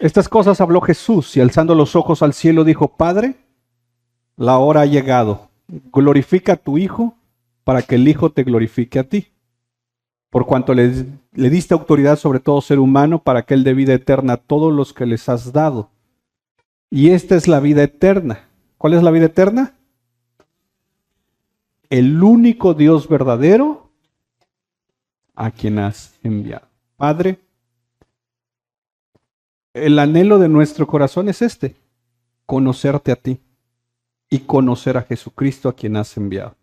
Estas cosas habló Jesús y alzando los ojos al cielo dijo: Padre, la hora ha llegado. Glorifica a tu Hijo para que el Hijo te glorifique a ti. Por cuanto le diste autoridad sobre todo ser humano para que Él dé vida eterna a todos los que les has dado. Y esta es la vida eterna. ¿Cuál es la vida eterna? El único Dios verdadero a quien has enviado. Padre, el anhelo de nuestro corazón es este: conocerte a ti y conocer a Jesucristo a quien has enviado.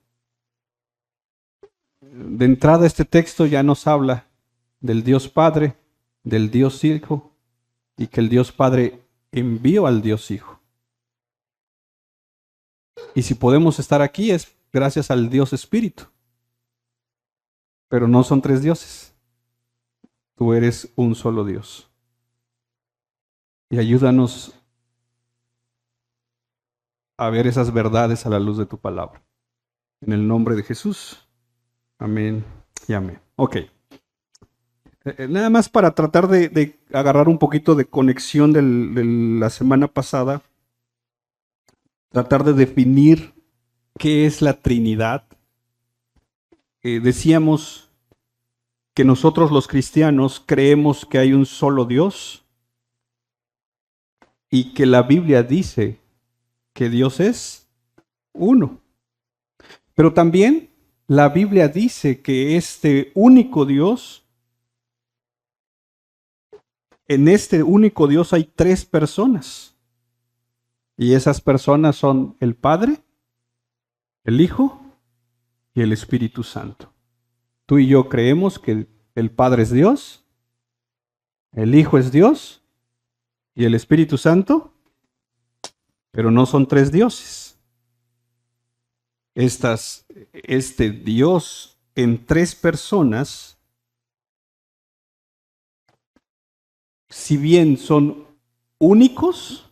De entrada, este texto ya nos habla del Dios Padre, del Dios Hijo, y que el Dios Padre envió al Dios Hijo. Y si podemos estar aquí es gracias al Dios Espíritu. Pero no son tres dioses. Tú eres un solo Dios. Y ayúdanos a ver esas verdades a la luz de tu palabra. En el nombre de Jesús. Amén y amén. Ok. Nada más para tratar de agarrar un poquito de conexión de la semana pasada. Tratar de definir qué es la Trinidad. Decíamos que nosotros los cristianos creemos que hay un solo Dios y que la Biblia dice que Dios es uno. Pero también la Biblia dice que este único Dios, en este único Dios hay tres personas. Y esas personas son el Padre, el Hijo y el Espíritu Santo. Tú y yo creemos que el Padre es Dios, el Hijo es Dios y el Espíritu Santo, pero no son tres dioses. Este Dios en tres personas, si bien son únicos,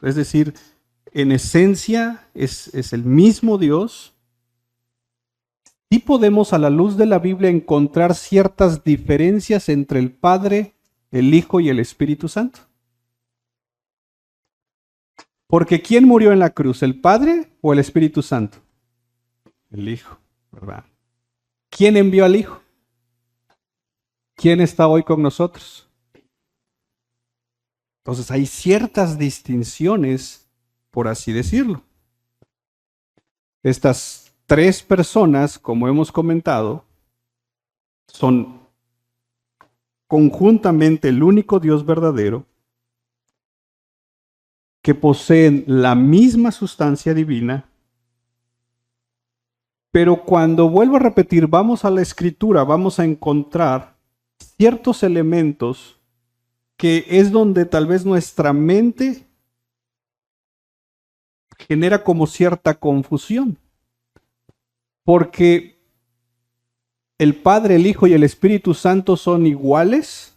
es decir, en esencia es el mismo Dios, sí podemos a la luz de la Biblia encontrar ciertas diferencias entre el Padre, el Hijo y el Espíritu Santo. Porque ¿quién murió en la cruz? ¿El Padre o el Espíritu Santo? El Hijo, ¿verdad? ¿Quién envió al Hijo? ¿Quién está hoy con nosotros? Entonces hay ciertas distinciones, por así decirlo. Estas tres personas, como hemos comentado, son conjuntamente el único Dios verdadero, que poseen la misma sustancia divina, pero cuando vuelvo a repetir, vamos a la Escritura, vamos a encontrar ciertos elementos que es donde tal vez nuestra mente genera como cierta confusión. Porque el Padre, el Hijo y el Espíritu Santo son iguales,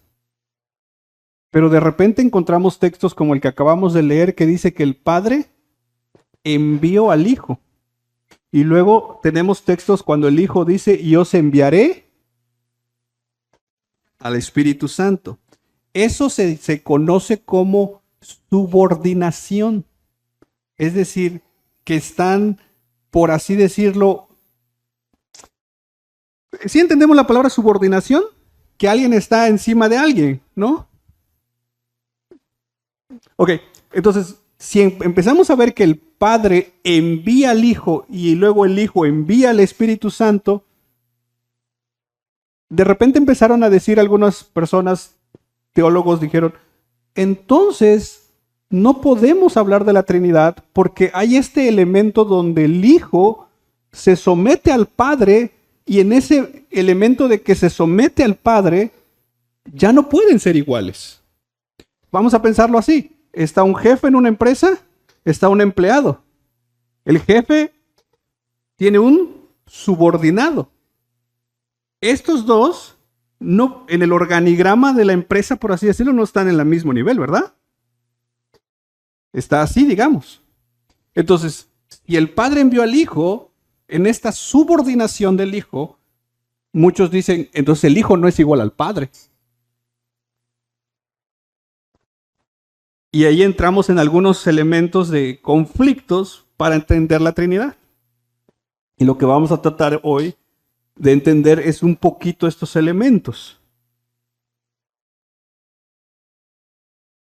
pero de repente encontramos textos como el que acabamos de leer que dice que el Padre envió al Hijo. Y luego tenemos textos cuando el Hijo dice: y os enviaré al Espíritu Santo. Eso se conoce como subordinación. Es decir, que están, por así decirlo, ¿sí entendemos la palabra subordinación? Que alguien está encima de alguien, ¿no? Ok, entonces, si empezamos a ver que el Padre envía al Hijo y luego el Hijo envía al Espíritu Santo, de repente empezaron a decir algunas personas, teólogos dijeron, entonces no podemos hablar de la Trinidad porque hay este elemento donde el Hijo se somete al Padre y en ese elemento de que se somete al Padre ya no pueden ser iguales. Vamos a pensarlo así. Está un jefe en una empresa, está un empleado. El jefe tiene un subordinado. Estos dos, no, en el organigrama de la empresa, por así decirlo, no están en el mismo nivel, ¿verdad? Está así, digamos. Entonces, si el Padre envió al Hijo, en esta subordinación del Hijo, muchos dicen, entonces el Hijo no es igual al Padre. Y ahí entramos en algunos elementos de conflictos para entender la Trinidad. Y lo que vamos a tratar hoy de entender es un poquito estos elementos.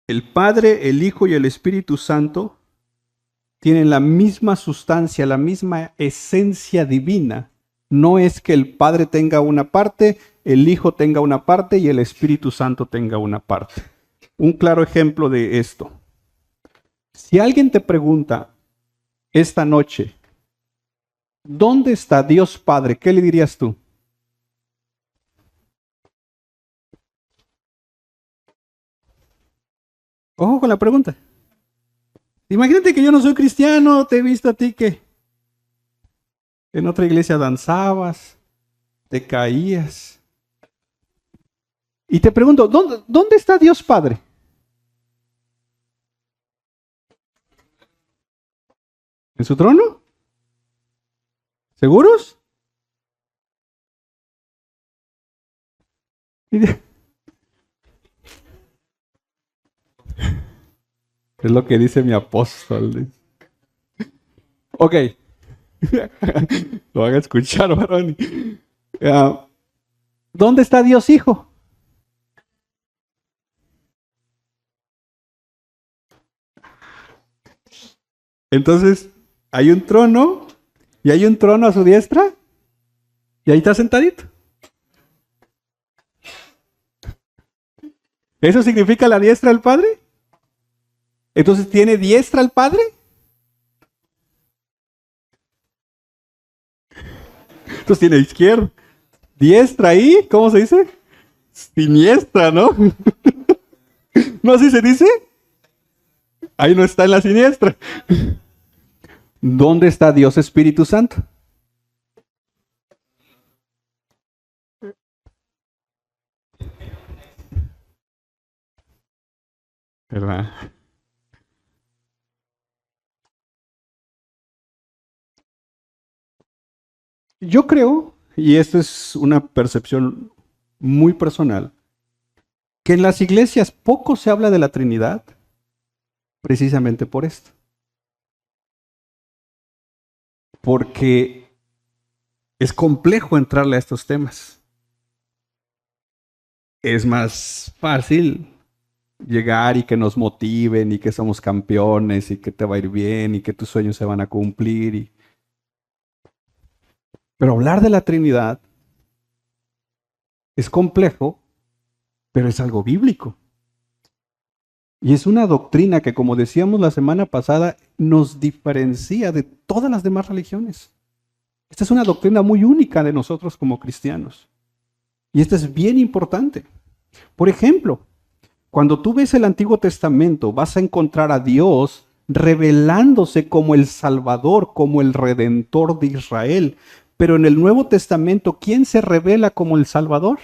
El Padre, el Hijo y el Espíritu Santo tienen la misma sustancia, la misma esencia divina. No es que el Padre tenga una parte, el Hijo tenga una parte y el Espíritu Santo tenga una parte. Un claro ejemplo de esto. Si alguien te pregunta esta noche, ¿dónde está Dios Padre? ¿Qué le dirías tú? Ojo con la pregunta. Imagínate que yo no soy cristiano, te he visto a ti que en otra iglesia danzabas, te caías. Y te pregunto, ¿dónde está Dios Padre? ¿En su trono? ¿Seguros? Es lo que dice mi apóstol. Ok. Lo van a escuchar, varón. ¿Dónde está Dios Hijo? Entonces, hay un trono y hay un trono a su diestra y ahí está sentadito. ¿Eso significa la diestra del Padre? Entonces, ¿tiene diestra el Padre? Entonces tiene izquierda. Diestra ahí, ¿cómo se dice? Siniestra, ¿no? ¿No así se dice? Ahí no está en la siniestra. ¿Dónde está Dios Espíritu Santo? ¿Verdad? Yo creo, y esta es una percepción muy personal, que en las iglesias poco se habla de la Trinidad precisamente por esto. Porque es complejo entrarle a estos temas. Es más fácil llegar y que nos motiven y que somos campeones y que te va a ir bien y que tus sueños se van a cumplir. Pero hablar de la Trinidad es complejo, pero es algo bíblico. Y es una doctrina que, como decíamos la semana pasada, nos diferencia de todas las demás religiones. Esta es una doctrina muy única de nosotros como cristianos. Y esta es bien importante. Por ejemplo, cuando tú ves el Antiguo Testamento, vas a encontrar a Dios revelándose como el Salvador, como el Redentor de Israel. Pero en el Nuevo Testamento, ¿quién se revela como el Salvador?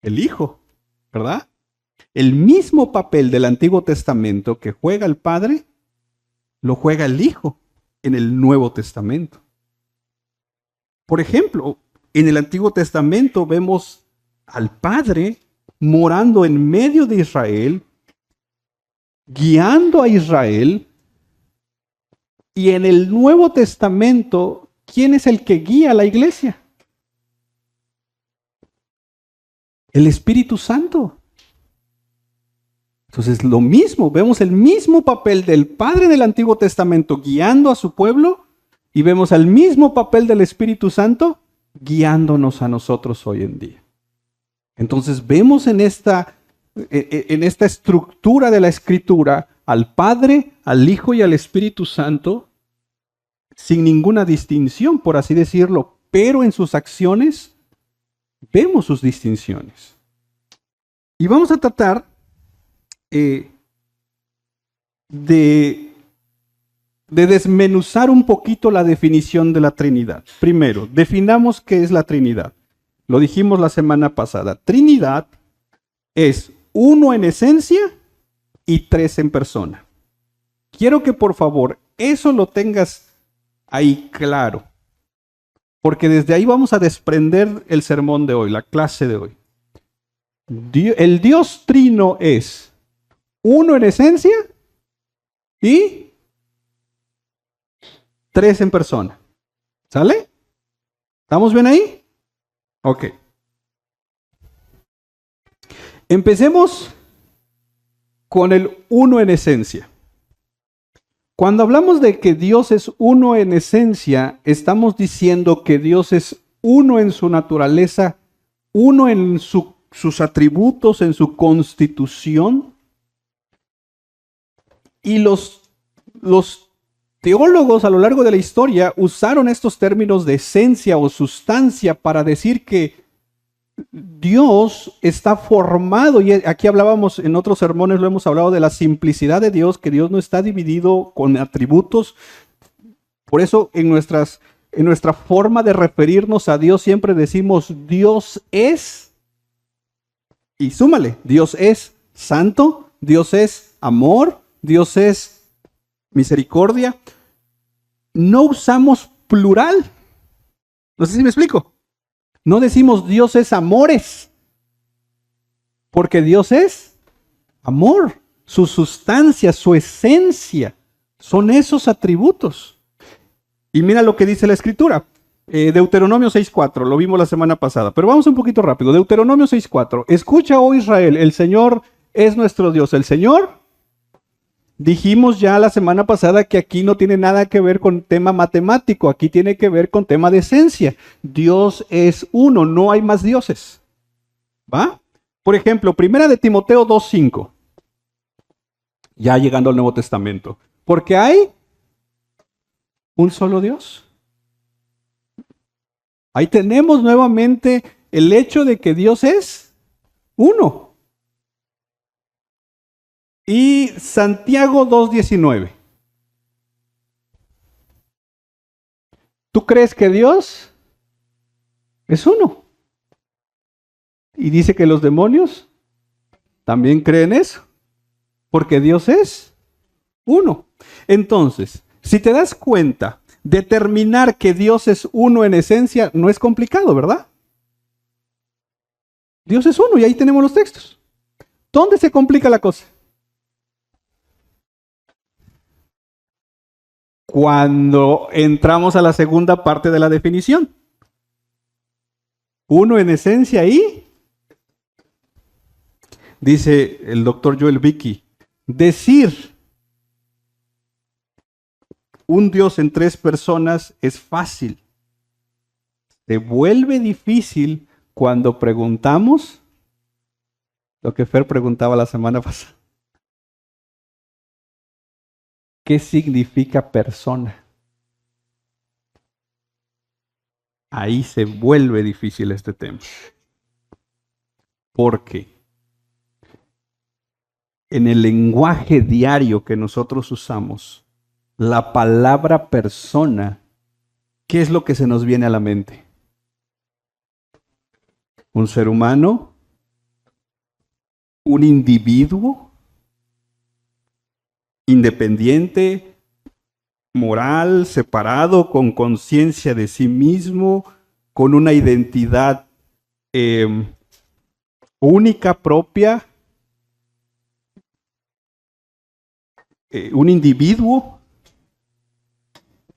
El Hijo, ¿verdad? El mismo papel del Antiguo Testamento que juega el Padre, lo juega el Hijo en el Nuevo Testamento. Por ejemplo, en el Antiguo Testamento vemos al Padre morando en medio de Israel, guiando a Israel, y en el Nuevo Testamento, ¿quién es el que guía a la iglesia? El Espíritu Santo. Entonces, lo mismo, vemos el mismo papel del Padre del Antiguo Testamento guiando a su pueblo y vemos el mismo papel del Espíritu Santo guiándonos a nosotros hoy en día. Entonces, vemos en esta estructura de la Escritura al Padre, al Hijo y al Espíritu Santo sin ninguna distinción, por así decirlo, pero en sus acciones vemos sus distinciones. Y vamos a tratar de desmenuzar un poquito la definición de la Trinidad. Primero, definamos qué es la Trinidad. Lo dijimos la semana pasada. Trinidad es uno en esencia y tres en persona. Quiero que por favor eso lo tengas ahí claro, porque desde ahí vamos a desprender el sermón de hoy, la clase de hoy. El Dios trino es uno en esencia y tres en persona. ¿Sale? ¿Estamos bien ahí? Ok. Empecemos con el uno en esencia. Cuando hablamos de que Dios es uno en esencia, estamos diciendo que Dios es uno en su naturaleza, uno en sus atributos, en su constitución. Y los teólogos a lo largo de la historia usaron estos términos de esencia o sustancia para decir que Dios está formado, y aquí hablábamos en otros sermones, lo hemos hablado de la simplicidad de Dios, que Dios no está dividido con atributos. Por eso en nuestra forma de referirnos a Dios siempre decimos Dios es, y súmale, Dios es santo, Dios es amor, Dios es misericordia. No usamos plural. No sé si me explico. No decimos Dios es amores, porque Dios es amor. Su sustancia, su esencia, son esos atributos. Y mira lo que dice la Escritura. Deuteronomio 6.4, lo vimos la semana pasada, pero vamos un poquito rápido. Deuteronomio 6.4. Escucha, oh Israel, el Señor es nuestro Dios. El Señor, dijimos ya la semana pasada que aquí no tiene nada que ver con tema matemático, aquí tiene que ver con tema de esencia. Dios es uno, no hay más dioses. ¿Va? Por ejemplo, primera de Timoteo 2.5, ya llegando al Nuevo Testamento. Porque hay un solo Dios. Ahí tenemos nuevamente el hecho de que Dios es uno. Y Santiago 2.19. ¿Tú crees que Dios es uno? Y dice que los demonios también creen eso, porque Dios es uno. Entonces, si te das cuenta, determinar que Dios es uno en esencia no es complicado, ¿verdad? Dios es uno y ahí tenemos los textos. ¿Dónde se complica la cosa? Cuando entramos a la segunda parte de la definición. Uno en esencia y, dice el doctor Joel Vicky, decir un Dios en tres personas es fácil. Se vuelve difícil cuando preguntamos lo que Fer preguntaba la semana pasada. ¿Qué significa persona? Ahí se vuelve difícil este tema. Porque en el lenguaje diario que nosotros usamos, la palabra persona, ¿qué es lo que se nos viene a la mente? ¿Un ser humano? ¿Un individuo? Independiente, moral, separado, con conciencia de sí mismo, con una identidad única, propia, un individuo.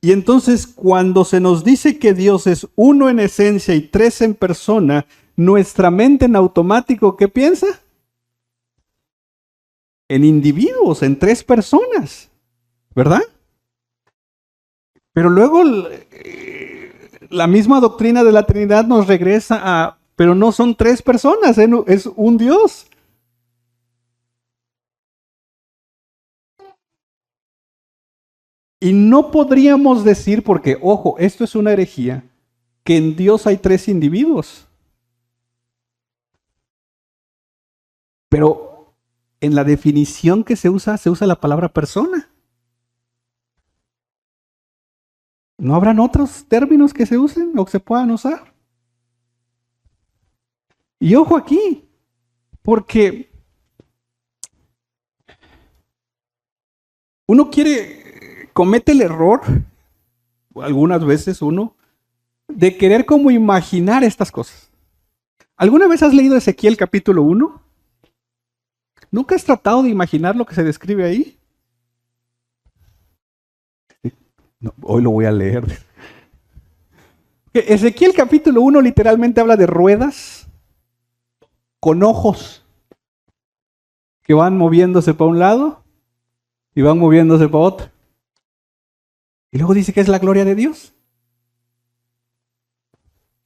Y entonces cuando se nos dice que Dios es uno en esencia y tres en persona, nuestra mente en automático, ¿qué piensa? En individuos, en tres personas, ¿verdad? Pero luego la misma doctrina de la Trinidad nos regresa a, pero no son tres personas, es un Dios. Y no podríamos decir, porque, ojo, esto es una herejía, que en Dios hay tres individuos. Pero en la definición que se usa la palabra persona. ¿No habrán otros términos que se usen o que se puedan usar? Y ojo aquí, porque uno comete el error, algunas veces uno, de querer como imaginar estas cosas. ¿Alguna vez has leído Ezequiel capítulo 1? ¿Nunca has tratado de imaginar lo que se describe ahí? No, hoy lo voy a leer. Ezequiel capítulo 1 literalmente habla de ruedas con ojos que van moviéndose para un lado y van moviéndose para otro. Y luego dice que es la gloria de Dios.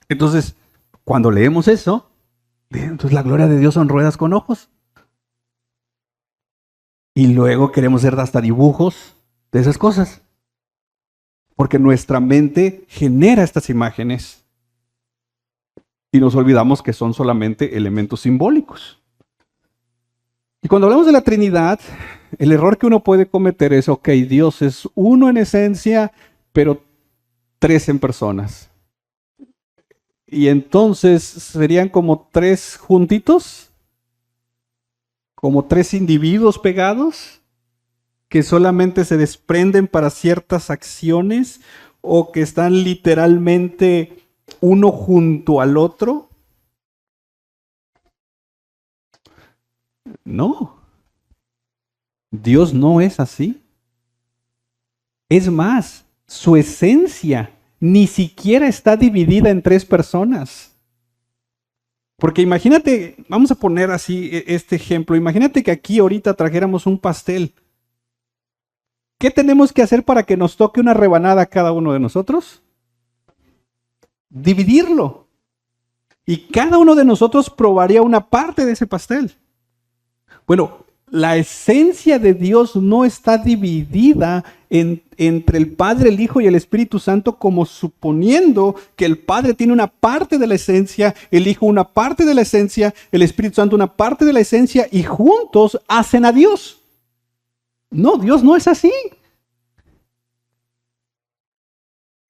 Entonces, cuando leemos eso, entonces la gloria de Dios son ruedas con ojos. Y luego queremos hacer hasta dibujos de esas cosas. Porque nuestra mente genera estas imágenes. Y nos olvidamos que son solamente elementos simbólicos. Y cuando hablamos de la Trinidad, el error que uno puede cometer es, ok, Dios es uno en esencia, pero tres en personas. Y entonces serían como tres juntitos, como tres individuos pegados, que solamente se desprenden para ciertas acciones o que están literalmente uno junto al otro. No, Dios no es así. Es más, su esencia ni siquiera está dividida en tres personas. Porque imagínate, vamos a poner así este ejemplo, imagínate que aquí ahorita trajéramos un pastel. ¿Qué tenemos que hacer para que nos toque una rebanada a cada uno de nosotros? Dividirlo. Y cada uno de nosotros probaría una parte de ese pastel. Bueno, la esencia de Dios no está dividida entre el Padre, el Hijo y el Espíritu Santo, como suponiendo que el Padre tiene una parte de la esencia, el Hijo una parte de la esencia, el Espíritu Santo una parte de la esencia y juntos hacen a Dios. No, Dios no es así.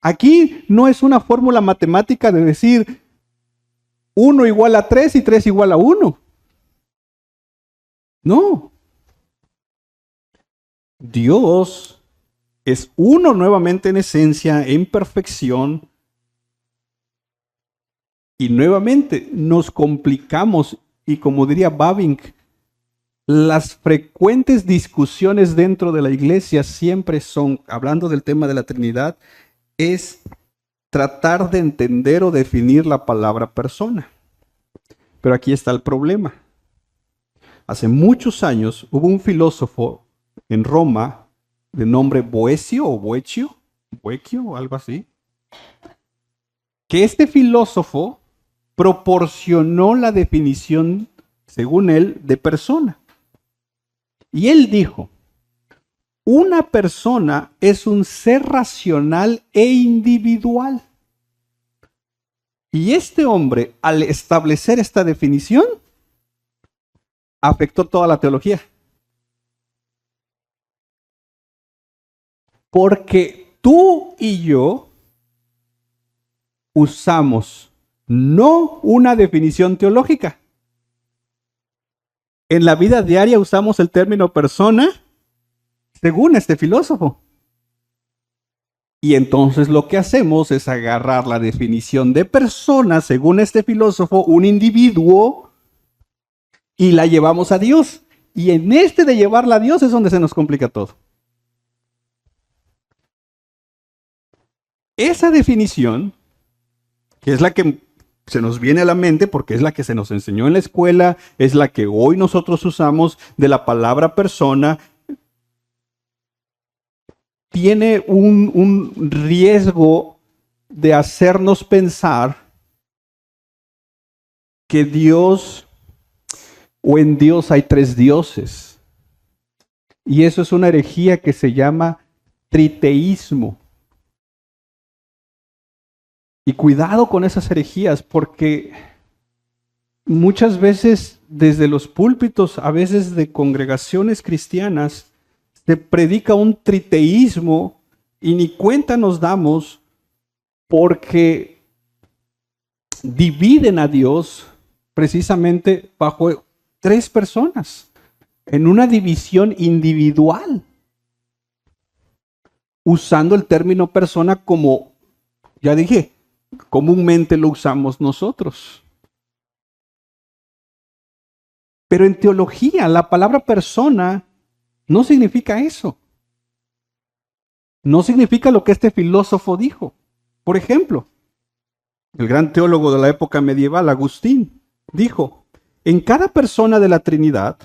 Aquí no es una fórmula matemática de decir 1 igual a 3 y 3 igual a 1. No. Dios es uno nuevamente en esencia, en perfección. Y nuevamente nos complicamos y como diría Bavinck, las frecuentes discusiones dentro de la iglesia siempre son, hablando del tema de la Trinidad, es tratar de entender o definir la palabra persona. Pero aquí está el problema. Hace muchos años hubo un filósofo en Roma de nombre Boecio o Boecio o algo así, que este filósofo proporcionó la definición, según él, de persona. Y él dijo, una persona es un ser racional e individual. Y este hombre, al establecer esta definición, afectó toda la teología. Porque tú y yo usamos no una definición teológica. En la vida diaria usamos el término persona según este filósofo. Y entonces lo que hacemos es agarrar la definición de persona según este filósofo, un individuo, y la llevamos a Dios. Y en este de llevarla a Dios es donde se nos complica todo. Esa definición, que es la que se nos viene a la mente porque es la que se nos enseñó en la escuela, es la que hoy nosotros usamos de la palabra persona, tiene un riesgo de hacernos pensar que Dios o en Dios hay tres dioses. Y eso es una herejía que se llama triteísmo. Y cuidado con esas herejías, porque muchas veces desde los púlpitos, a veces de congregaciones cristianas, se predica un triteísmo y ni cuenta nos damos porque dividen a Dios precisamente bajo tres personas, en una división individual, usando el término persona como, ya dije, comúnmente lo usamos nosotros. Pero en teología, la palabra persona no significa eso. No significa lo que este filósofo dijo. Por ejemplo, el gran teólogo de la época medieval, Agustín, dijo, en cada persona de la Trinidad,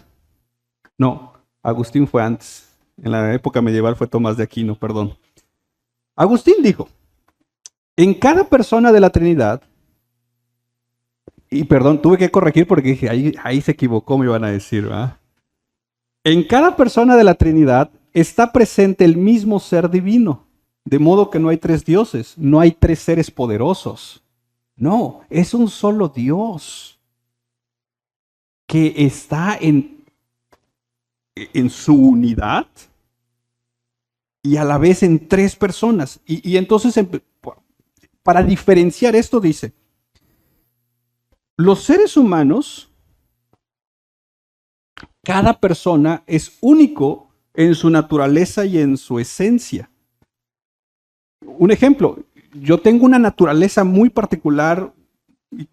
no, Agustín fue antes, en la época medieval fue Tomás de Aquino, perdón. Agustín dijo, en cada persona de la Trinidad, y perdón, tuve que corregir porque dije, ahí se equivocó, me iban a decir, ¿verdad? En cada persona de la Trinidad está presente el mismo ser divino, de modo que no hay tres dioses, no hay tres seres poderosos. No, es un solo Dios que está en su unidad y a la vez en tres personas. Y entonces, para diferenciar esto, dice, los seres humanos, cada persona es único en su naturaleza y en su esencia. Un ejemplo, yo tengo una naturaleza muy particular,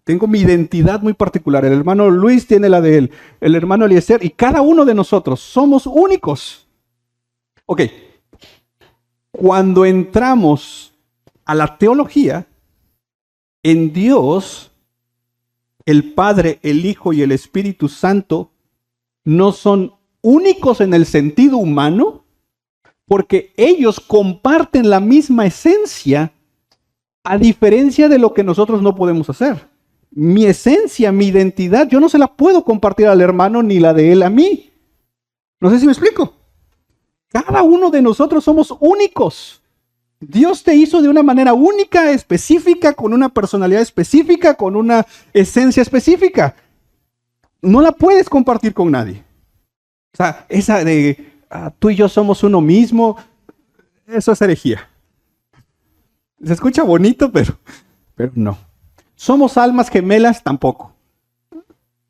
tengo mi identidad muy particular. El hermano Luis tiene la de él, el hermano Eliezer, y cada uno de nosotros somos únicos. Ok, cuando entramos a la teología, en Dios, el Padre, el Hijo y el Espíritu Santo no son únicos en el sentido humano, porque ellos comparten la misma esencia, a diferencia de lo que nosotros no podemos hacer. Mi esencia, mi identidad, yo no se la puedo compartir al hermano ni la de él a mí. No sé si me explico. Cada uno de nosotros somos únicos. Dios te hizo de una manera única, específica, con una personalidad específica, con una esencia específica. No la puedes compartir con nadie. O sea, esa de tú y yo somos uno mismo, eso es herejía. Se escucha bonito, pero no. Somos almas gemelas, tampoco.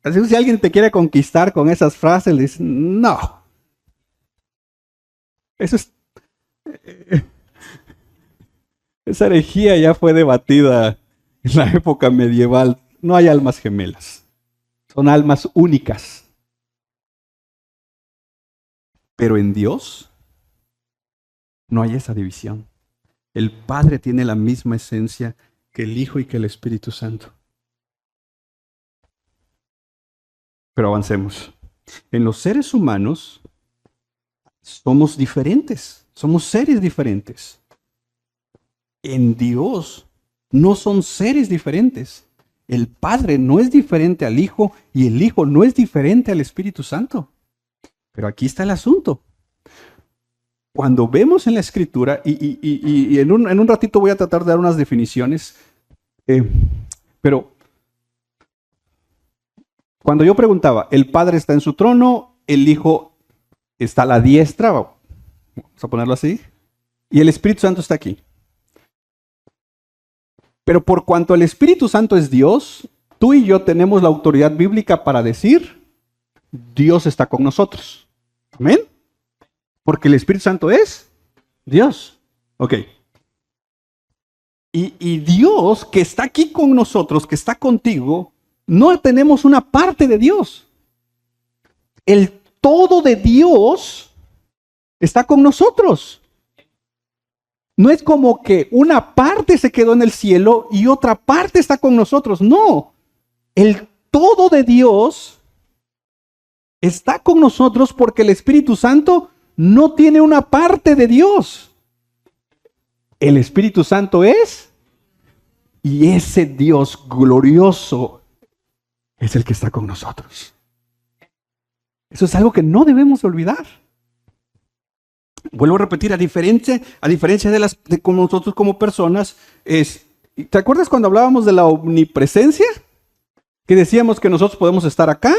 Así que si alguien te quiere conquistar con esas frases, le dices, no. Eso es... Esa herejía ya fue debatida en la época medieval. No hay almas gemelas. Son almas únicas. Pero en Dios no hay esa división. El Padre tiene la misma esencia que el Hijo y que el Espíritu Santo. Pero avancemos. En los seres humanos somos diferentes, somos seres diferentes. En Dios no son seres diferentes. El Padre no es diferente al Hijo y el Hijo no es diferente al Espíritu Santo. Pero aquí está el asunto. Cuando vemos en la Escritura, y en un ratito voy a tratar de dar unas definiciones, pero cuando yo preguntaba, el Padre está en su trono, el Hijo está a la diestra, vamos a ponerlo así, y el Espíritu Santo está aquí. Pero por cuanto el Espíritu Santo es Dios, tú y yo tenemos la autoridad bíblica para decir, Dios está con nosotros. ¿Amén? Porque el Espíritu Santo es Dios. Ok. Y Dios que está aquí con nosotros, que está contigo, no tenemos una parte de Dios. El todo de Dios está con nosotros. No es como que una parte se quedó en el cielo y otra parte está con nosotros. No. El todo de Dios está con nosotros porque el Espíritu Santo no tiene una parte de Dios. El Espíritu Santo es, y ese Dios glorioso es el que está con nosotros. Eso es algo que no debemos olvidar. Vuelvo a repetir, a diferencia de como nosotros como personas, ¿te acuerdas cuando hablábamos de la omnipresencia? Que decíamos que nosotros podemos estar acá,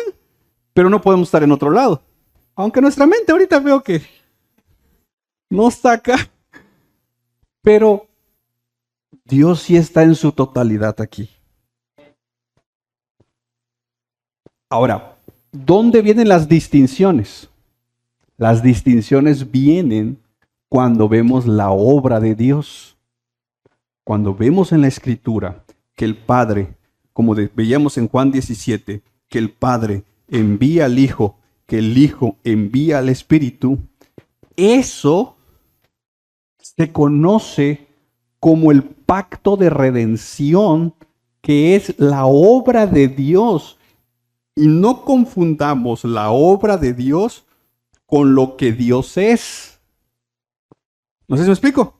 pero no podemos estar en otro lado. Aunque nuestra mente ahorita veo que no está acá. Pero Dios sí está en su totalidad aquí. Ahora, ¿dónde vienen las distinciones? Las distinciones vienen cuando vemos la obra de Dios. Cuando vemos en la Escritura que el Padre, como veíamos en Juan 17, que el Padre envía al Hijo, que el Hijo envía al Espíritu, eso se conoce como el pacto de redención, que es la obra de Dios. Y no confundamos la obra de Dios con lo que Dios es. No sé si me explico.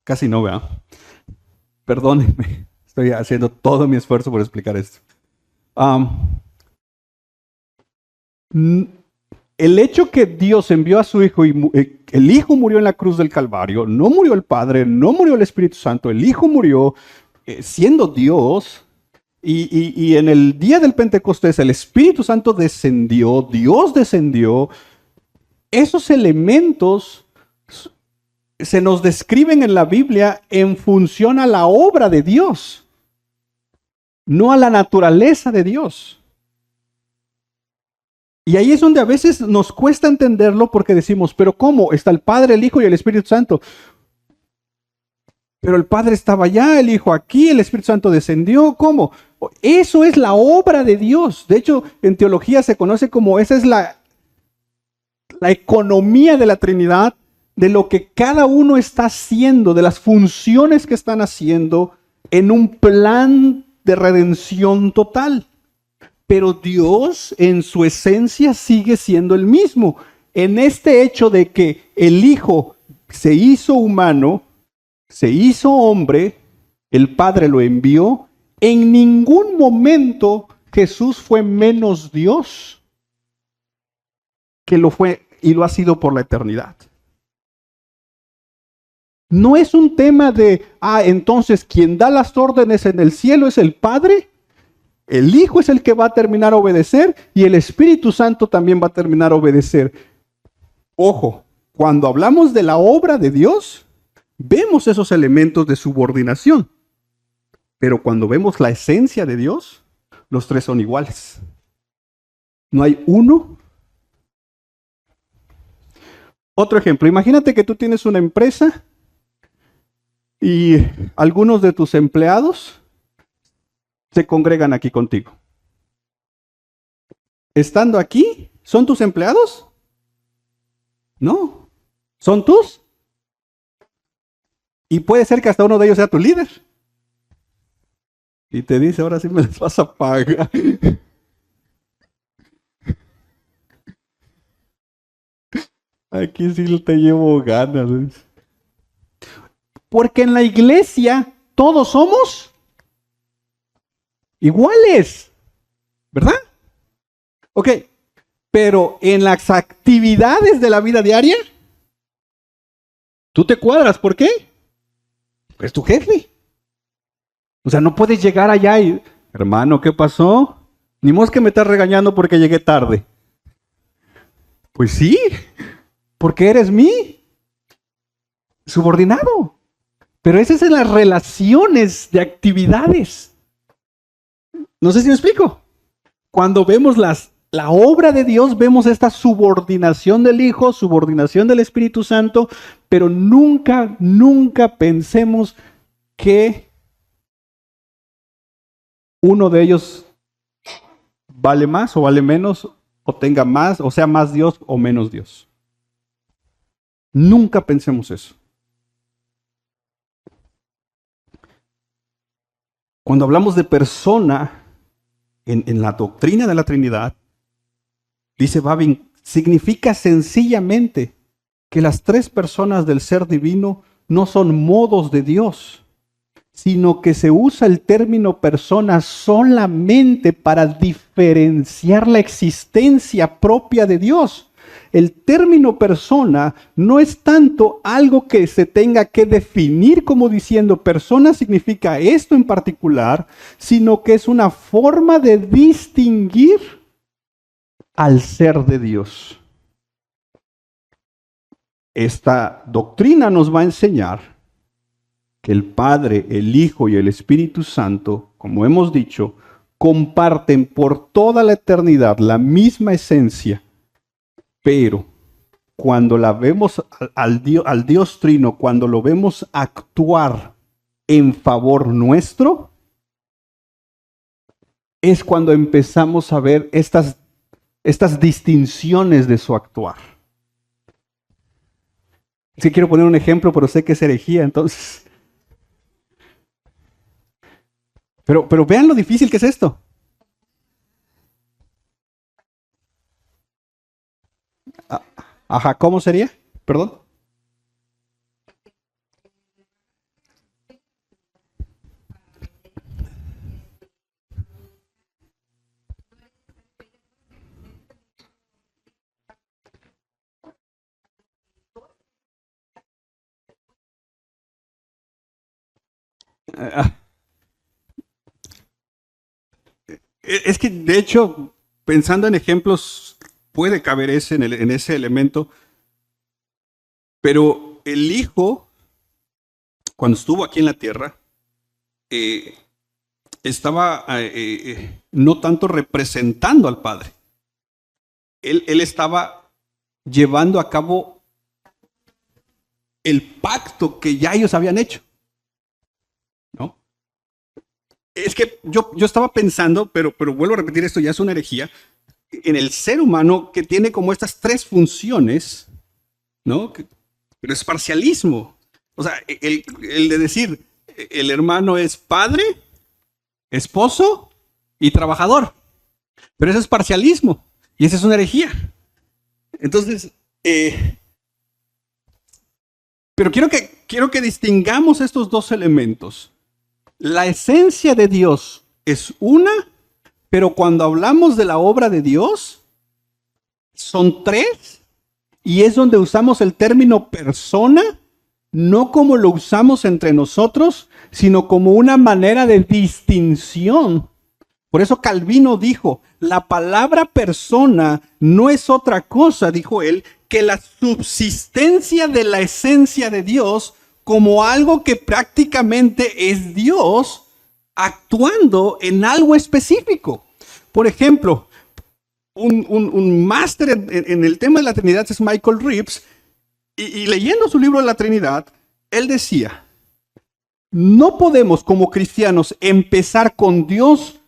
Casi no, ¿verdad? Perdónenme, estoy haciendo todo mi esfuerzo por explicar esto. El hecho que Dios envió a su Hijo y el Hijo murió en la cruz del Calvario, no murió el Padre, no murió el Espíritu Santo, el Hijo murió siendo Dios. Y en el día del Pentecostés el Espíritu Santo descendió, Dios descendió. Esos elementos se nos describen en la Biblia en función a la obra de Dios, no a la naturaleza de Dios. Y ahí es donde a veces nos cuesta entenderlo porque decimos, pero ¿cómo? Está el Padre, el Hijo y el Espíritu Santo. Pero el Padre estaba allá, el Hijo aquí, el Espíritu Santo descendió. ¿Cómo? Eso es la obra de Dios. De hecho, en teología se conoce como esa es la economía de la Trinidad, de lo que cada uno está haciendo, de las funciones que están haciendo en un plan de redención total. Pero Dios en su esencia sigue siendo el mismo. En este hecho de que el Hijo se hizo humano, se hizo hombre, el Padre lo envió, en ningún momento Jesús fue menos Dios que lo fue y lo ha sido por la eternidad. No es un tema de, entonces quien da las órdenes en el cielo es el Padre, el Hijo es el que va a terminar a obedecer y el Espíritu Santo también va a terminar a obedecer. Ojo, cuando hablamos de la obra de Dios, vemos esos elementos de subordinación. Pero cuando vemos la esencia de Dios, los tres son iguales. No hay uno. Otro ejemplo, imagínate que tú tienes una empresa y algunos de tus empleados se congregan aquí contigo. Estando aquí, ¿son tus empleados? No. ¿Son tus? Y puede ser que hasta uno de ellos sea tu líder. Y te dice, ahora sí me las vas a pagar. Aquí sí te llevo ganas. Porque en la iglesia todos somos iguales, ¿verdad? Ok, pero en las actividades de la vida diaria, tú te cuadras. ¿Por qué? Es tu jefe. O sea, no puedes llegar allá y, hermano, ¿qué pasó? Ni modo que me estás regañando porque llegué tarde. Pues sí, porque eres mi subordinado. Pero esas son las relaciones de actividades. No sé si me explico. Cuando vemos la obra de Dios, vemos esta subordinación del Hijo, subordinación del Espíritu Santo, pero nunca, nunca pensemos que uno de ellos vale más o vale menos, o tenga más, o sea más Dios o menos Dios. Nunca pensemos eso. Cuando hablamos de persona en la doctrina de la Trinidad, dice Babin, significa sencillamente que las tres personas del ser divino no son modos de Dios, sino que se usa el término persona solamente para diferenciar la existencia propia de Dios. El término persona no es tanto algo que se tenga que definir como diciendo persona significa esto en particular, sino que es una forma de distinguir al ser de Dios. Esta doctrina nos va a enseñar que el Padre, el Hijo y el Espíritu Santo, como hemos dicho, comparten por toda la eternidad la misma esencia, pero cuando la vemos al Dios Trino, cuando lo vemos actuar en favor nuestro, es cuando empezamos a ver estas distinciones de su actuar. Es que quiero poner un ejemplo, pero sé que es herejía, entonces. Pero vean lo difícil que es esto. Ajá, ¿cómo sería? Perdón. Ah, es que, de hecho, pensando en ejemplos, puede caber ese en ese elemento, pero el Hijo, cuando estuvo aquí en la tierra, eh, estaba no tanto representando al Padre. Él estaba llevando a cabo el pacto que ya ellos habían hecho, ¿no? Es que yo estaba pensando, pero vuelvo a repetir, esto ya es una herejía, en el ser humano que tiene como estas tres funciones, ¿no? Pero es parcialismo. O sea, el de decir, el hermano es padre, esposo y trabajador. Pero eso es parcialismo y esa es una herejía. Entonces, pero quiero que distingamos estos dos elementos. La esencia de Dios es una, pero cuando hablamos de la obra de Dios, son tres, y es donde usamos el término persona, no como lo usamos entre nosotros, sino como una manera de distinción. Por eso Calvino dijo, la palabra persona no es otra cosa, dijo él, que la subsistencia de la esencia de Dios como algo que prácticamente es Dios actuando en algo específico. Por ejemplo, un máster en el tema de la Trinidad es Michael Reeves, y leyendo su libro de la Trinidad, él decía, no podemos como cristianos empezar con Dios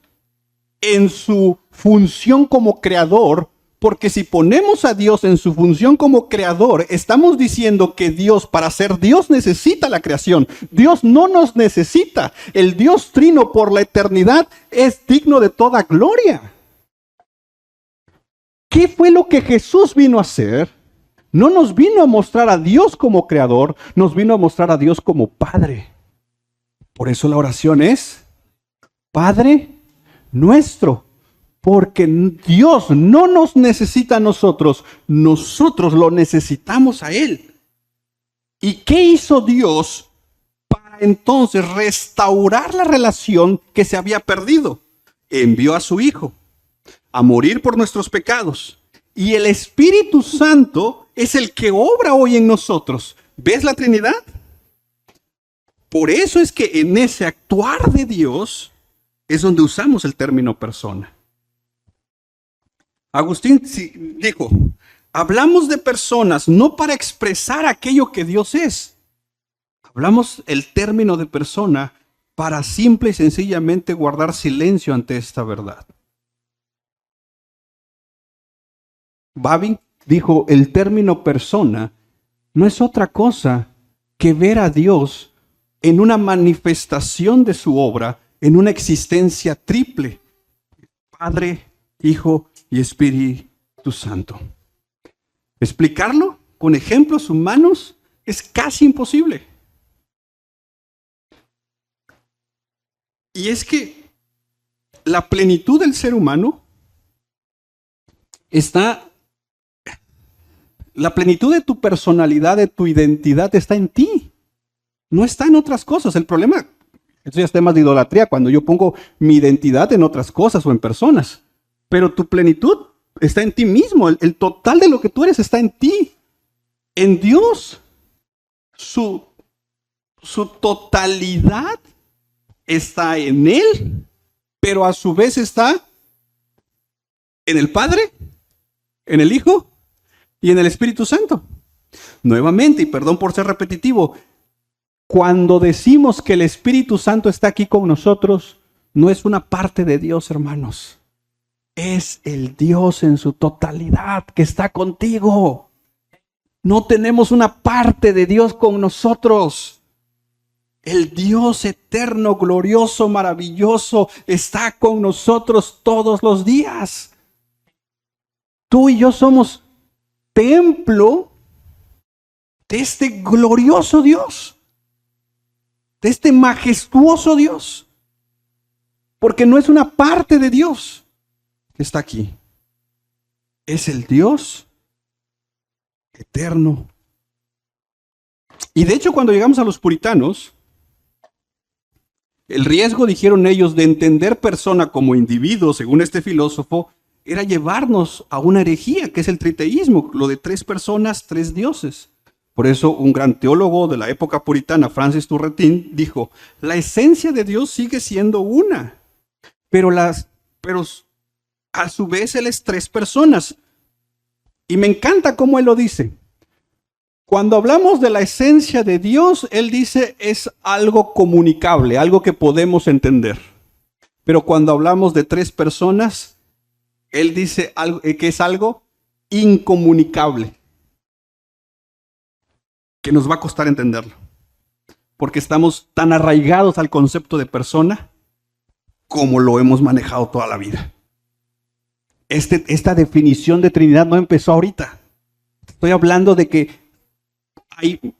en su función como creador, porque si ponemos a Dios en su función como creador, estamos diciendo que Dios, para ser Dios, necesita la creación. Dios no nos necesita. El Dios trino por la eternidad es digno de toda gloria. ¿Qué fue lo que Jesús vino a hacer? No nos vino a mostrar a Dios como creador, nos vino a mostrar a Dios como Padre. Por eso la oración es, Padre nuestro, porque Dios no nos necesita a nosotros, nosotros lo necesitamos a Él. ¿Y qué hizo Dios para entonces restaurar la relación que se había perdido? Envió a su Hijo a morir por nuestros pecados. Y el Espíritu Santo es el que obra hoy en nosotros. ¿Ves la Trinidad? Por eso es que en ese actuar de Dios es donde usamos el término persona. Agustín dijo, hablamos de personas no para expresar aquello que Dios es. Hablamos el término de persona para simple y sencillamente guardar silencio ante esta verdad. Babin dijo, el término persona no es otra cosa que ver a Dios en una manifestación de su obra, en una existencia triple, Padre, Hijo y Espíritu Santo. Explicarlo con ejemplos humanos es casi imposible. Y es que la plenitud del ser humano la plenitud de tu personalidad, de tu identidad está en ti. No está en otras cosas. El problema, esto ya es temas de idolatría, cuando yo pongo mi identidad en otras cosas o en personas. Pero tu plenitud está en ti mismo. El total de lo que tú eres está en ti. En Dios. Su totalidad está en Él, pero a su vez está en el Padre, en el Hijo y en el Espíritu Santo. Nuevamente, y perdón por ser repetitivo, cuando decimos que el Espíritu Santo está aquí con nosotros, no es una parte de Dios, hermanos. Es el Dios en su totalidad que está contigo. No tenemos una parte de Dios con nosotros. El Dios eterno, glorioso, maravilloso está con nosotros todos los días. Tú y yo somos templo de este glorioso Dios, de este majestuoso Dios, porque no es una parte de Dios que está aquí. Es el Dios eterno. Y de hecho, cuando llegamos a los puritanos, el riesgo, dijeron ellos, de entender persona como individuo, según este filósofo, era llevarnos a una herejía, que es el triteísmo, lo de 3 personas, 3 dioses. Por eso un gran teólogo de la época puritana, Francis Turretin, dijo, la esencia de Dios sigue siendo una, pero a su vez Él es 3 personas. Y me encanta cómo Él lo dice. Cuando hablamos de la esencia de Dios, Él dice es algo comunicable, algo que podemos entender. Pero cuando hablamos de 3 personas, Él dice que es algo incomunicable, que nos va a costar entenderlo, porque estamos tan arraigados al concepto de persona como lo hemos manejado toda la vida. Esta definición de Trinidad no empezó ahorita. Estoy hablando de que hay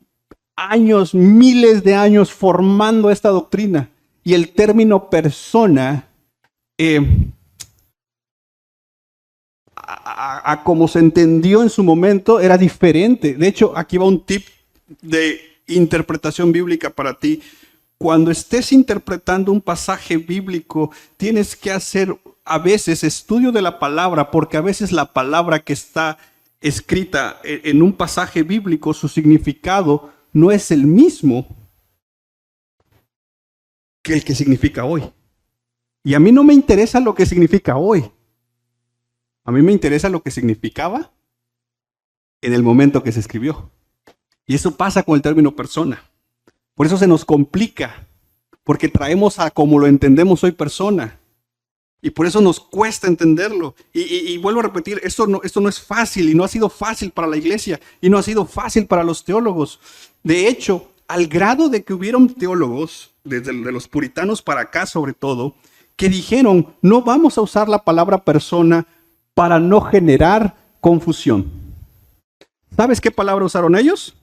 años, miles de años formando esta doctrina, y el término persona, a como se entendió en su momento, era diferente. De hecho, aquí va un tip de interpretación bíblica para ti. Cuando estés interpretando un pasaje bíblico, tienes que hacer a veces estudio de la palabra, porque a veces la palabra que está escrita en un pasaje bíblico, su significado no es el mismo que el que significa hoy. Y a mí no me interesa lo que significa hoy. A mí me interesa lo que significaba en el momento que se escribió. Y eso pasa con el término persona. Por eso se nos complica, porque traemos a como lo entendemos hoy persona. Y por eso nos cuesta entenderlo. Y vuelvo a repetir, esto no es fácil, y no ha sido fácil para la iglesia, y no ha sido fácil para los teólogos. De hecho, al grado de que hubieron teólogos, desde de los puritanos para acá sobre todo, que dijeron, no vamos a usar la palabra persona para no generar confusión. ¿Sabes qué palabra usaron ellos?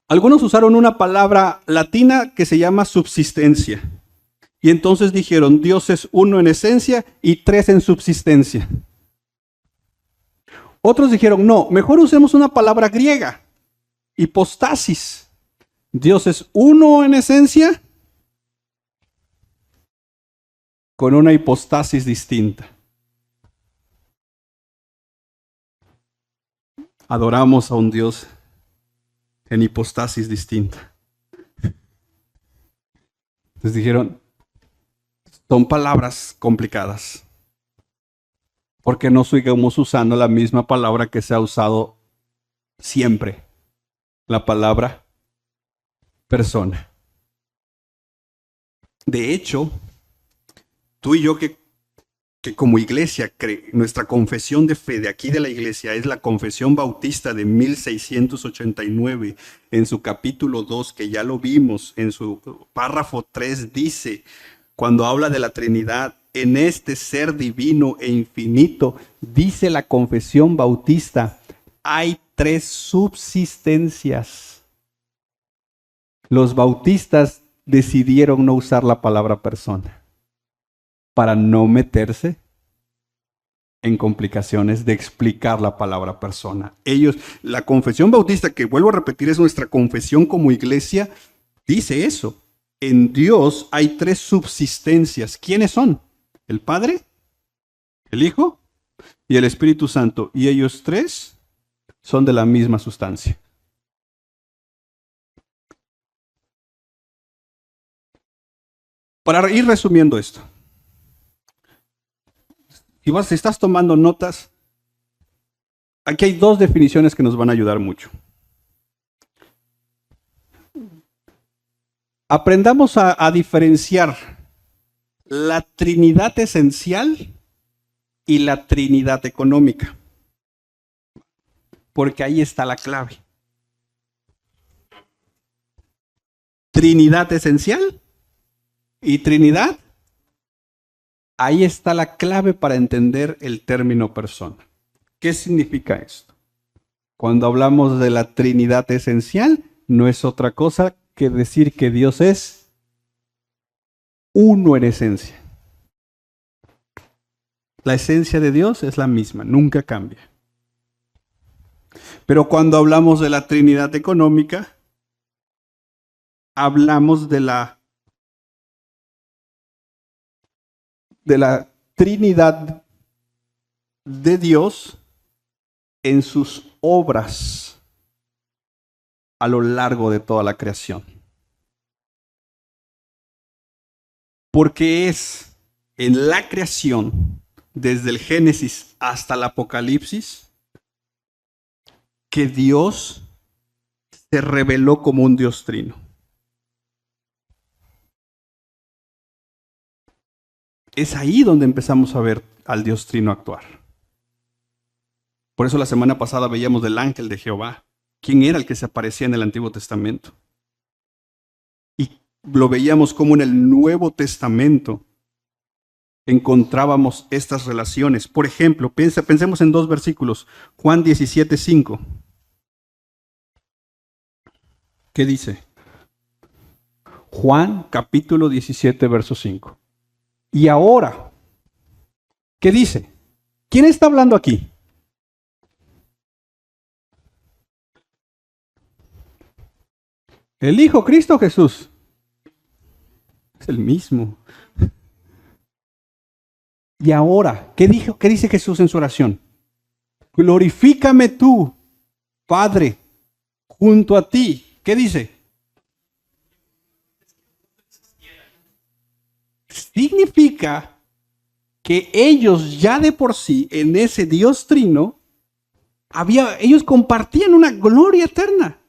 Algunos usaron una palabra latina que se llama subsistencia. Y entonces dijeron, Dios es uno en esencia y 3 en subsistencia. Otros dijeron, no, mejor usemos una palabra griega, hipostasis. Dios es uno en esencia con una hipostasis distinta. Adoramos a un Dios en hipostasis distinta. Entonces dijeron, son palabras complicadas, porque no sigamos usando la misma palabra que se ha usado siempre, la palabra persona. De hecho, tú y yo que como iglesia, nuestra confesión de fe de aquí de la iglesia es la Confesión Bautista de 1689, en su capítulo 2, que ya lo vimos, en su párrafo 3 dice, cuando habla de la Trinidad, en este ser divino e infinito, dice la Confesión Bautista, hay 3 subsistencias. Los bautistas decidieron no usar la palabra persona para no meterse en complicaciones de explicar la palabra persona. Ellos, la Confesión Bautista, que vuelvo a repetir, es nuestra confesión como iglesia, dice eso. En Dios hay 3 subsistencias. ¿Quiénes son? El Padre, el Hijo y el Espíritu Santo. Y ellos 3 son de la misma sustancia. Para ir resumiendo esto. Si estás tomando notas, aquí hay 2 definiciones que nos van a ayudar mucho. Aprendamos a diferenciar la Trinidad esencial y la Trinidad económica. Porque ahí está la clave. Trinidad esencial y Trinidad. Ahí está la clave para entender el término persona. ¿Qué significa esto? Cuando hablamos de la Trinidad esencial, no es otra cosa que decir que Dios es uno en esencia. La esencia de Dios es la misma, nunca cambia. Pero cuando hablamos de la Trinidad económica, hablamos de la Trinidad de Dios en sus obras a lo largo de toda la creación. Porque es en la creación, desde el Génesis hasta el Apocalipsis, que Dios se reveló como un Dios trino. Es ahí donde empezamos a ver al Dios trino actuar. Por eso la semana pasada veíamos del ángel de Jehová. ¿Quién era el que se aparecía en el Antiguo Testamento? Y lo veíamos como en el Nuevo Testamento encontrábamos estas relaciones. Por ejemplo, pensemos en 2 versículos. Juan 17:5. ¿Qué dice? Juan capítulo 17, verso 5. Y ahora, ¿qué dice? ¿Quién está hablando aquí? El Hijo, Cristo Jesús. Es el mismo. Y ahora, ¿qué dice Jesús en su oración? Glorifícame tú, Padre, junto a ti. ¿Qué dice? Significa que ellos ya de por sí, en ese Dios trino, ellos compartían una gloria eterna.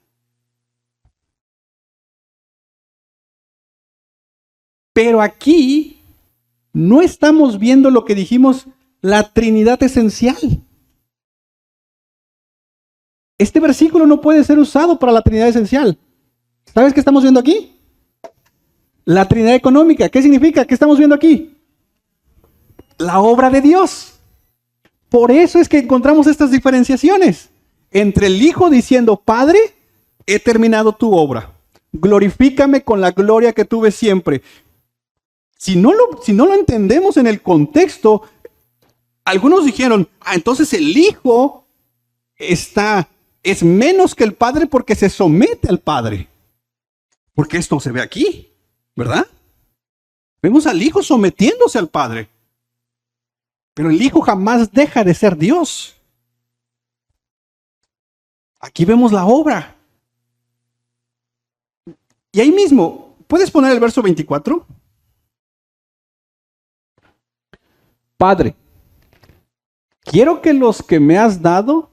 Pero aquí no estamos viendo lo que dijimos, la Trinidad esencial. Este versículo no puede ser usado para la Trinidad esencial. ¿Sabes qué estamos viendo aquí? La Trinidad económica. ¿Qué significa? ¿Qué estamos viendo aquí? La obra de Dios. Por eso es que encontramos estas diferenciaciones entre el Hijo diciendo, Padre, he terminado tu obra. Glorifícame con la gloria que tuve siempre. Si no lo entendemos en el contexto, algunos dijeron, entonces el Hijo es menos que el Padre porque se somete al Padre. Porque esto se ve aquí, ¿verdad? Vemos al Hijo sometiéndose al Padre. Pero el Hijo jamás deja de ser Dios. Aquí vemos la obra. Y ahí mismo, ¿puedes poner el verso 24? Padre, quiero que los que me has dado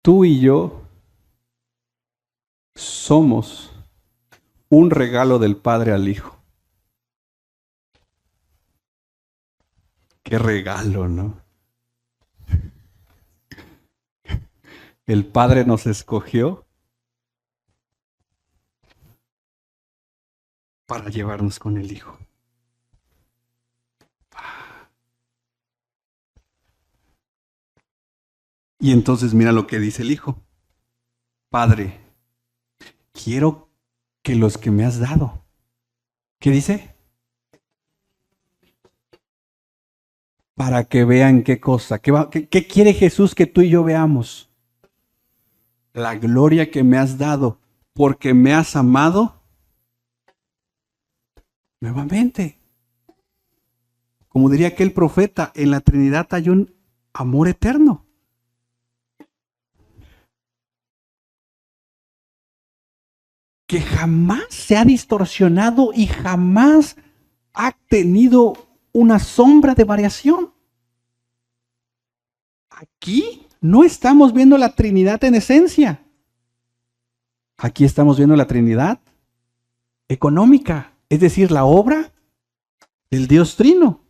tú y yo somos un regalo del Padre al Hijo. Qué regalo, ¿no? El Padre nos escogió para llevarnos con el Hijo. Y entonces mira lo que dice el Hijo. Padre, quiero que los que me has dado. ¿Qué dice? Para que vean qué cosa. ¿Qué quiere Jesús que tú y yo veamos? La gloria que me has dado, porque me has amado nuevamente. Como diría aquel profeta, en la Trinidad hay un amor eterno. Que jamás se ha distorsionado y jamás ha tenido una sombra de variación. Aquí no estamos viendo la Trinidad en esencia. Aquí estamos viendo la Trinidad económica, es decir, la obra del Dios Trino.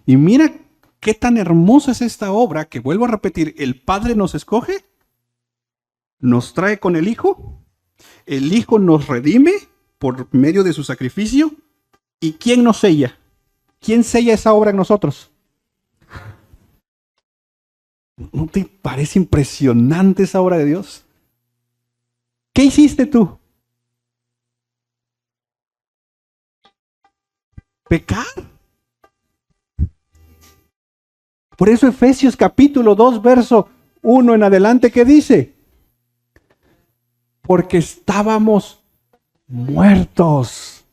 Y mira qué tan hermosa es esta obra que, vuelvo a repetir, el Padre nos escoge, nos trae con el Hijo nos redime por medio de su sacrificio. ¿Y quién nos sella? ¿Quién sella esa obra en nosotros? ¿No te parece impresionante esa obra de Dios? ¿Qué hiciste tú? Pecar. Por eso Efesios capítulo 2, verso 1 en adelante, ¿qué dice? Porque estábamos muertos.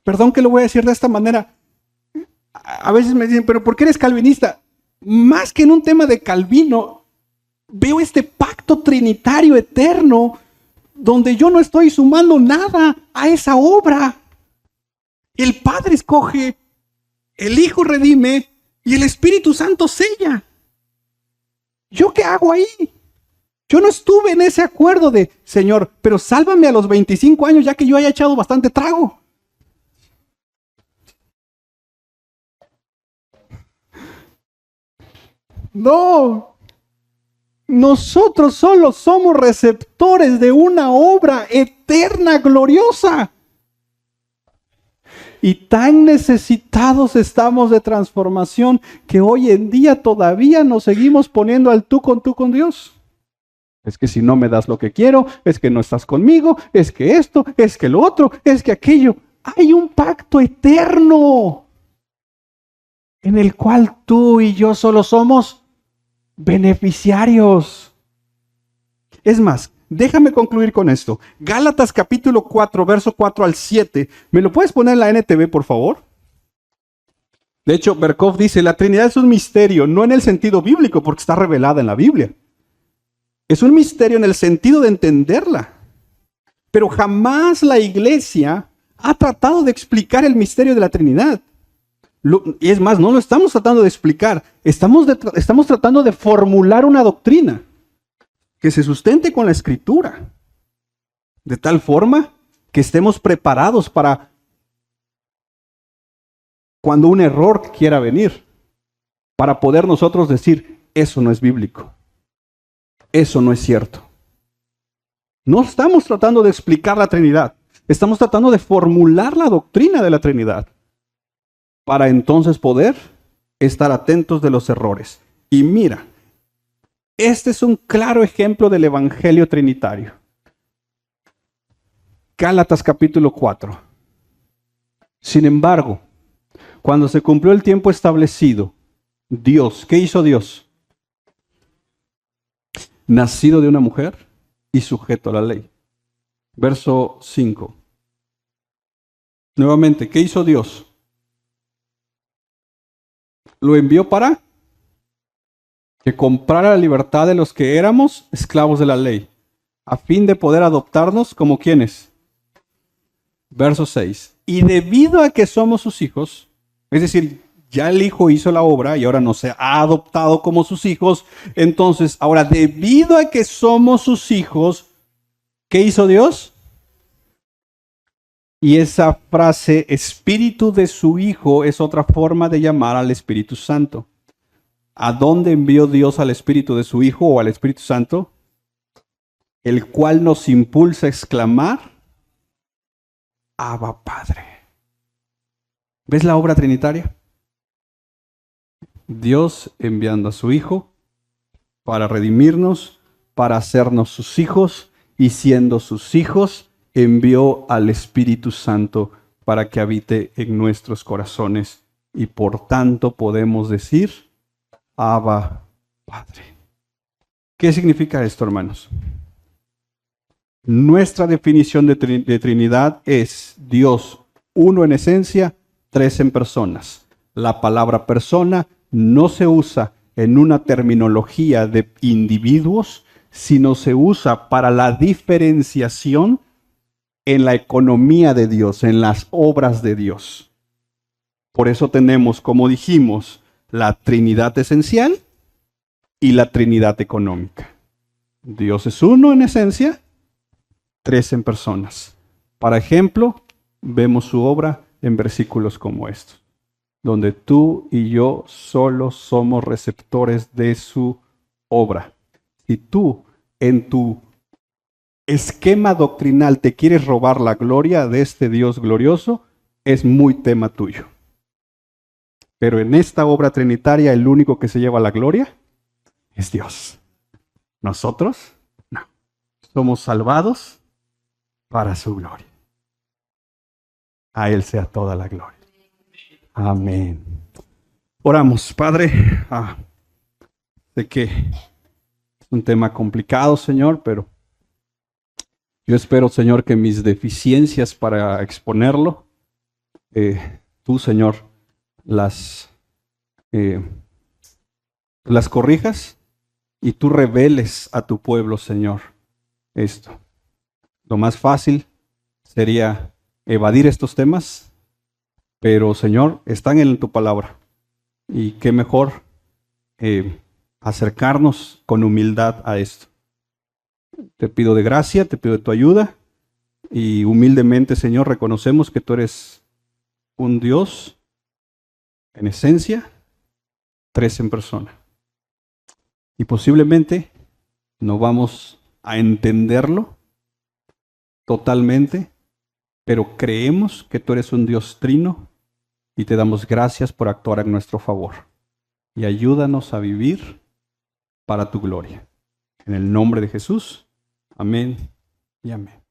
Perdón que lo voy a decir de esta manera. A veces me dicen, pero ¿por qué eres calvinista? Más que en un tema de Calvino, veo este pacto trinitario eterno donde yo no estoy sumando nada a esa obra. El Padre escoge, el Hijo redime y el Espíritu Santo sella. ¿Yo qué hago ahí? Yo no estuve en ese acuerdo de, Señor, pero sálvame a los 25 años ya que yo haya echado bastante trago. No, nosotros solo somos receptores de una obra eterna, gloriosa. Y tan necesitados estamos de transformación que hoy en día todavía nos seguimos poniendo al tú con Dios. Es que si no me das lo que quiero, es que no estás conmigo, es que esto, es que lo otro, es que aquello. Hay un pacto eterno en el cual tú y yo solo somos beneficiarios. Es más, déjame concluir con esto. Gálatas capítulo 4, verso 4 al 7. ¿Me lo puedes poner en la NTV, por favor? De hecho, Berkov dice, la Trinidad es un misterio, no en el sentido bíblico, porque está revelada en la Biblia. Es un misterio en el sentido de entenderla. Pero jamás la Iglesia ha tratado de explicar el misterio de la Trinidad. Y es más, no lo estamos tratando de explicar. Estamos tratando de formular una doctrina que se sustente con la Escritura, de tal forma que estemos preparados para cuando un error quiera venir, para poder nosotros decir, eso no es bíblico, eso no es cierto. No estamos tratando de explicar la Trinidad, estamos tratando de formular la doctrina de la Trinidad, para entonces poder estar atentos de los errores. Y mira, este es un claro ejemplo del evangelio trinitario. Gálatas capítulo 4. Sin embargo, cuando se cumplió el tiempo establecido, Dios, ¿qué hizo Dios? Nacido de una mujer y sujeto a la ley. Verso 5. Nuevamente, ¿qué hizo Dios? Lo envió para que comprara la libertad de los que éramos esclavos de la ley, a fin de poder adoptarnos como quienes. Verso 6. Y debido a que somos sus hijos, es decir, ya el Hijo hizo la obra y ahora nos ha adoptado como sus hijos, entonces ahora debido a que somos sus hijos, ¿qué hizo Dios? Y esa frase, espíritu de su Hijo, es otra forma de llamar al Espíritu Santo. ¿A dónde envió Dios al Espíritu de su Hijo o al Espíritu Santo? El cual nos impulsa a exclamar, Abba Padre. ¿Ves la obra trinitaria? Dios enviando a su Hijo para redimirnos, para hacernos sus hijos, y siendo sus hijos, envió al Espíritu Santo para que habite en nuestros corazones. Y por tanto podemos decir, Abba Padre. ¿Qué significa esto, hermanos? Nuestra definición de Trinidad es Dios, uno en esencia, tres en personas. La palabra persona no se usa en una terminología de individuos, sino se usa para la diferenciación en la economía de Dios, en las obras de Dios. Por eso tenemos, como dijimos, la Trinidad esencial, y la Trinidad económica. Dios es uno en esencia, tres en personas. Para ejemplo, vemos su obra en versículos como estos, donde tú y yo solo somos receptores de su obra. Si tú en tu esquema doctrinal te quieres robar la gloria de este Dios glorioso, es muy tema tuyo. Pero en esta obra trinitaria el único que se lleva la gloria es Dios. Nosotros no. Somos salvados para su gloria. A Él sea toda la gloria. Amén. Oramos, Padre. Sé que es un tema complicado, Señor, pero yo espero, Señor, que mis deficiencias para exponerlo, tú, Señor, las corrijas y tú reveles a tu pueblo, Señor, esto. Lo más fácil sería evadir estos temas, pero, Señor, están en tu palabra. Y qué mejor acercarnos con humildad a esto. Te pido de gracia, te pido de tu ayuda y humildemente, Señor, reconocemos que tú eres un Dios en esencia, tres en persona. Y posiblemente no vamos a entenderlo totalmente, pero creemos que tú eres un Dios trino y te damos gracias por actuar en nuestro favor. Y ayúdanos a vivir para tu gloria. En el nombre de Jesús. Amén y amén.